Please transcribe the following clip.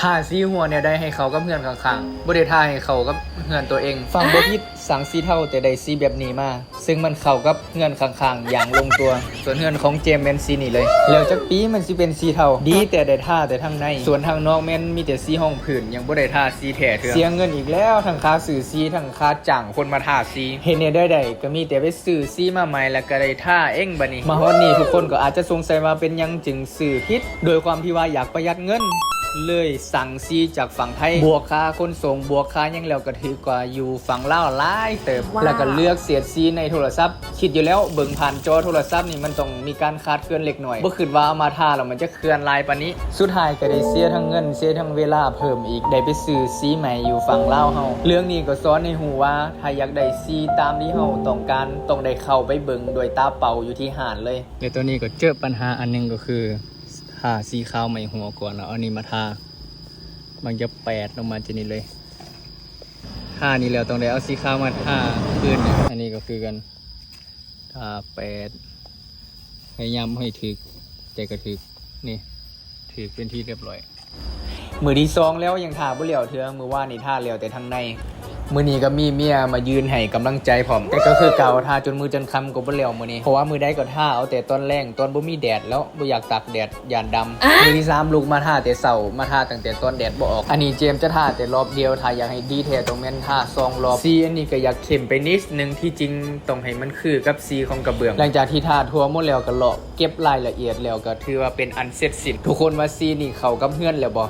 ท่าซีหัวเนี่ยได้ให้เขากับเพื่อนข้างๆบ่ได้ท่าให้เขากับเพื่อนตัวเองฟังบ่ผิดสั่งซีเท่าแต่ได้ซีแบบนี้มาซึ่งมันเข้ากับเพื่อนข้างๆอย่างลงตัวส่วนเพื่อนของเจมส์แมนซีนี่เลยแล้วจักปีมันสิเป็นซีเท่าดีแต่ได้ท่าแต่ทางในส่วนทางนอกแม่นมีแต่ซีห้องผืนยังบ่ได้ท่าซีแท้เถื่อเสียเงินอีกแล้วทั้งค่าซื้อซีทั้งค่าจ้างคนมาท่าซีเฮ็ดเนี่ยได้ก็มีแต่ไปซื้อซีมาใหม่แล้วก็ได้ท่าเองบัดนี้มาฮอดนี้ทุกคนก็อาจจะสงสัยว่าเป็นหยังจึงซื้อผิดโดยความที่ว่าอยากประหยัดเงินเลยสั่งซีจากฝั่งไทยบวกค่าขนส่งบวกค่ายังแล้วก็ถือกว่าอยู่ฝั่งลาวหลายเติบแล้วก็เลือกเสียดซีในโทรศัพท์คิดอยู่แล้วเบิ่งผ่านจอโทรศัพท์นี่มันต้องมีการคาดเคลื่อนเล็กหน่อยบ่คิดว่าเอามาท่าแล้วมันจะเคลื่อนลายปานนี้สุดท้ายก็ได้เสียทั้งเงินเสียทั้งเวลาเพิ่มอีกได้ไปซื้อซีใหม่อยู่ฝั่งลาวเฮาเรื่องนี้ก็สอนให้ฮู้ว่าถ้าอยากได้ซีตามที่เฮาต้องการต้องได้เข้าไปเบิ่งด้วยตาเปล่าอยู่ที่ห้านเลยในตัวนี้ก็เจอปัญหาอันนึงก็คือทาสีขาวใหม่หัวก่อนแล้วอันนี้มาทามันจะแปดลงมาจะนี่เลยทานี่แล้วต้องได้เอาสีขาวมาทาขึ้นอันนี้ก็คือกันทาแปดพยายามให้ถึกใจก็ถึกนี่ถึกเป็นที่เรียบร้อยมือที่สองแล้วยังทาบ่เหลียวเถื่อมือว่านี่ทาเหลียวแต่ทางในมือนี้ก็มีเมียมายืนให้กำลังใจผมแต่ก็คือเก่าทาจนมือจนคำก็บ่เหลียวมือนี้เพราะว่ามือได้ก็ทาเอาแต่ตอนแรงตอนบ่มีแดดแล้วบ่อยากตากแดดยานดำมือที่สามลูกมาทาแต่เสามาทาตั้งแต่ตอนแดดบ่ออกอันนี้เจมจะทาแต่รอบเดียวทาอยากให้ดีแท้ตรงแม่นทา2รอบซีอันนี้ก็อยากเข้มไปนิดนึงที่จริงต้องให้มันคือกับซีของกระเบื้องหลังจากที่ทาทั่วหมดแล้วก็เลาะเก็บรายละเอียดแล้วก็ถือว่าเป็นอันเสร็จสิ้นทุกคนว่าซีนี่เข้ากับเพื่อนแล้วบ่